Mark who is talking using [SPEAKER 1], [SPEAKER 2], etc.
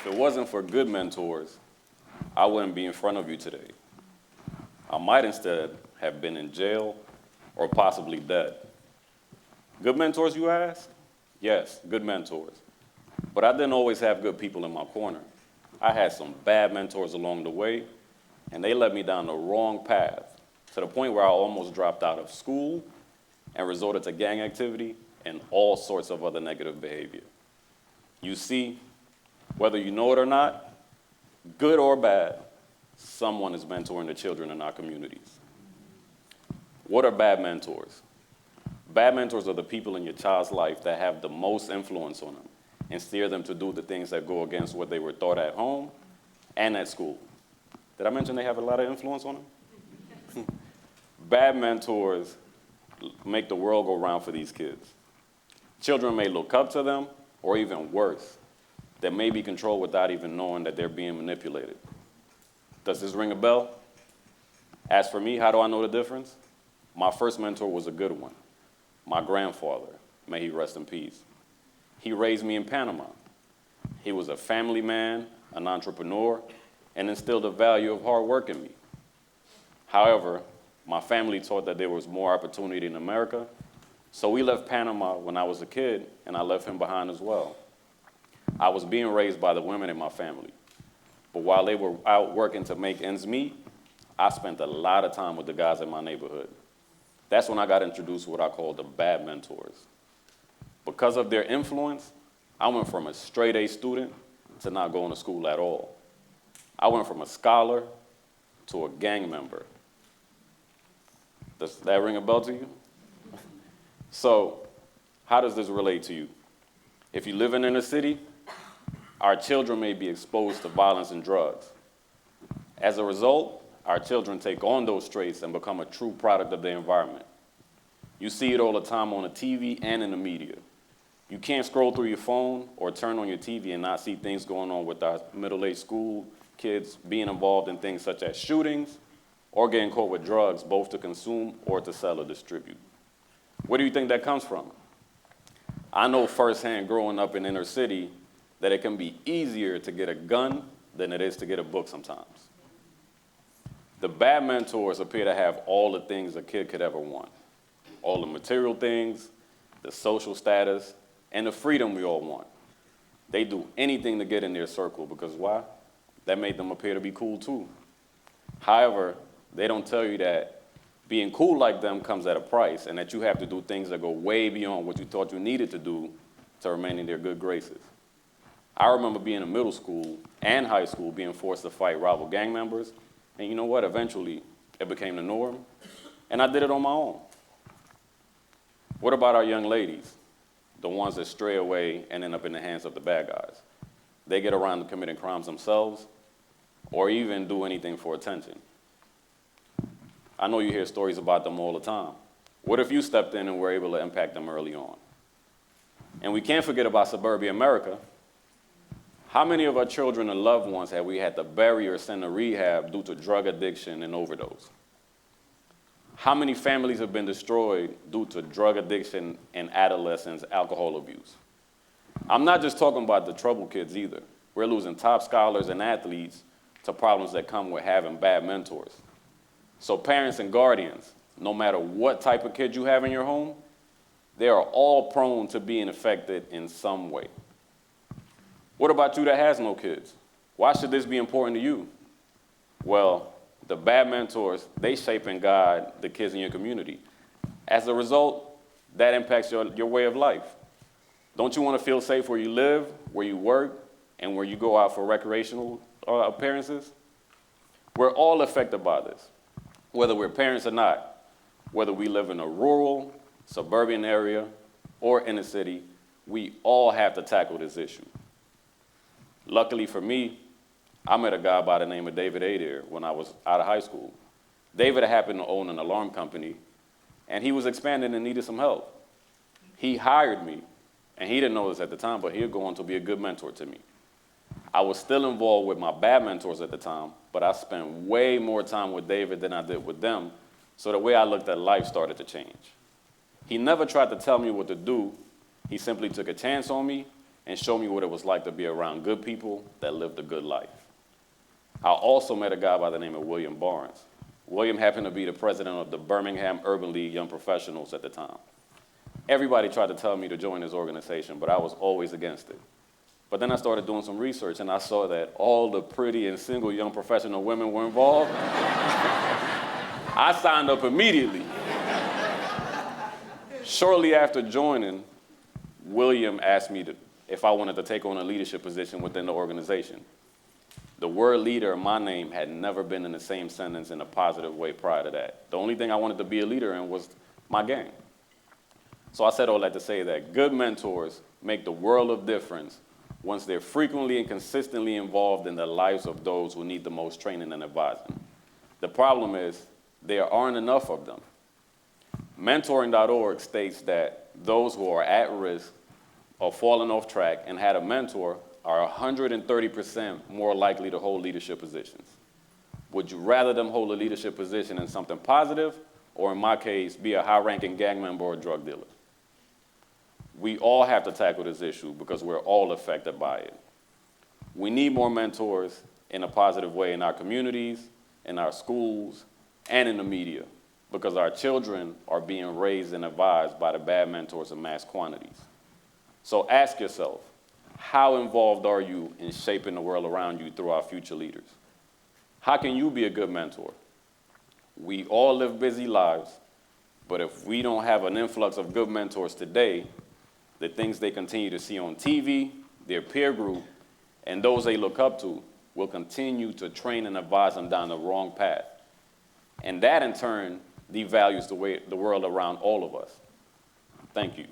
[SPEAKER 1] If it wasn't for good mentors, I wouldn't be in front of you today. I might instead have been in jail or possibly dead. Good mentors, you ask? Yes, good mentors. But I didn't always have good people in my corner. I had some bad mentors along the way, and they led me down the wrong path, to the point where I almost dropped out of school and resorted to gang activity and all sorts of other negative behavior. You see, whether you know it or not, good or bad, someone is mentoring the children in our communities. What are bad mentors? Bad mentors are the people in your child's life that have the most influence on them and steer them to do the things that go against what they were taught at home and at school. Did I mention they have a lot of influence on them? Bad mentors make the world go round for these kids. Children may look up to them, or even worse, that may be controlled without even knowing that they're being manipulated. Does this ring a bell? As for me, how do I know the difference? My first mentor was a good one. My grandfather, may he rest in peace. He raised me in Panama. He was a family man, an entrepreneur, and instilled the value of hard work in me. However, my family taught that there was more opportunity in America, so we left Panama when I was a kid, and I left him behind as well. I was being raised by the women in my family, but while they were out working to make ends meet, I spent a lot of time with the guys in my neighborhood. That's when I got introduced to what I call the bad mentors. Because of their influence, I went from a straight A student to not going to school at all. I went from a scholar to a gang member. Does that ring a bell to you? So, how does this relate to you? If you live in inner city, our children may be exposed to violence and drugs. As a result, our children take on those traits and become a true product of their environment. You see it all the time on the TV and in the media. You can't scroll through your phone or turn on your TV and not see things going on with our middle-aged school kids being involved in things such as shootings or getting caught with drugs, both to consume or to sell or distribute. Where do you think that comes from? I know firsthand growing up in inner city that it can be easier to get a gun than it is to get a book sometimes. The bad mentors appear to have all the things a kid could ever want. All the material things, the social status, and the freedom we all want. They do anything to get in their circle because why? That made them appear to be cool too. However, they don't tell you that being cool like them comes at a price and that you have to do things that go way beyond what you thought you needed to do to remain in their good graces. I remember being in middle school and high school being forced to fight rival gang members, and you know what? Eventually, it became the norm, and I did it on my own. What about our young ladies, the ones that stray away and end up in the hands of the bad guys? They get around to committing crimes themselves or even do anything for attention. I know you hear stories about them all the time. What if you stepped in and were able to impact them early on? And we can't forget about suburban America. How many of our children and loved ones have we had to bury or send to rehab due to drug addiction and overdose? How many families have been destroyed due to drug addiction and adolescents' alcohol abuse? I'm not just talking about the troubled kids either. We're losing top scholars and athletes to problems that come with having bad mentors. So parents and guardians, no matter what type of kid you have in your home, they are all prone to being affected in some way. What about you that has no kids? Why should this be important to you? Well, the bad mentors, they shape and guide the kids in your community. As a result, that impacts your way of life. Don't you want to feel safe where you live, where you work, and where you go out for recreational appearances? We're all affected by this, whether we're parents or not, whether we live in a rural, suburban area, or in a city, we all have to tackle this issue. Luckily for me, I met a guy by the name of David Adair when I was out of high school. David happened to own an alarm company, and he was expanding and needed some help. He hired me, and he didn't know this at the time, but he'd go on to be a good mentor to me. I was still involved with my bad mentors at the time, but I spent way more time with David than I did with them, so the way I looked at life started to change. He never tried to tell me what to do. He simply took a chance on me and show me what it was like to be around good people that lived a good life. I also met a guy by the name of William Barnes. William happened to be the president of the Birmingham Urban League Young Professionals at the time. Everybody tried to tell me to join his organization, but I was always against it. But then I started doing some research, and I saw that all the pretty and single young professional women were involved. I signed up immediately. Shortly after joining, William asked me if I wanted to take on a leadership position within the organization. The word leader in my name had never been in the same sentence in a positive way prior to that. The only thing I wanted to be a leader in was my gang. So I said all that to say that good mentors make the world of difference once they're frequently and consistently involved in the lives of those who need the most training and advising. The problem is there aren't enough of them. Mentoring.org states that those who are at risk of falling off track and had a mentor are 130% more likely to hold leadership positions. Would you rather them hold a leadership position in something positive, or in my case, be a high-ranking gang member or a drug dealer? We all have to tackle this issue because we're all affected by it. We need more mentors in a positive way in our communities, in our schools, and in the media, because our children are being raised and advised by the bad mentors in mass quantities. So ask yourself, how involved are you in shaping the world around you through our future leaders? How can you be a good mentor? We all live busy lives, but if we don't have an influx of good mentors today, the things they continue to see on TV, their peer group, and those they look up to will continue to train and advise them down the wrong path. And that, in turn, devalues the world around all of us. Thank you.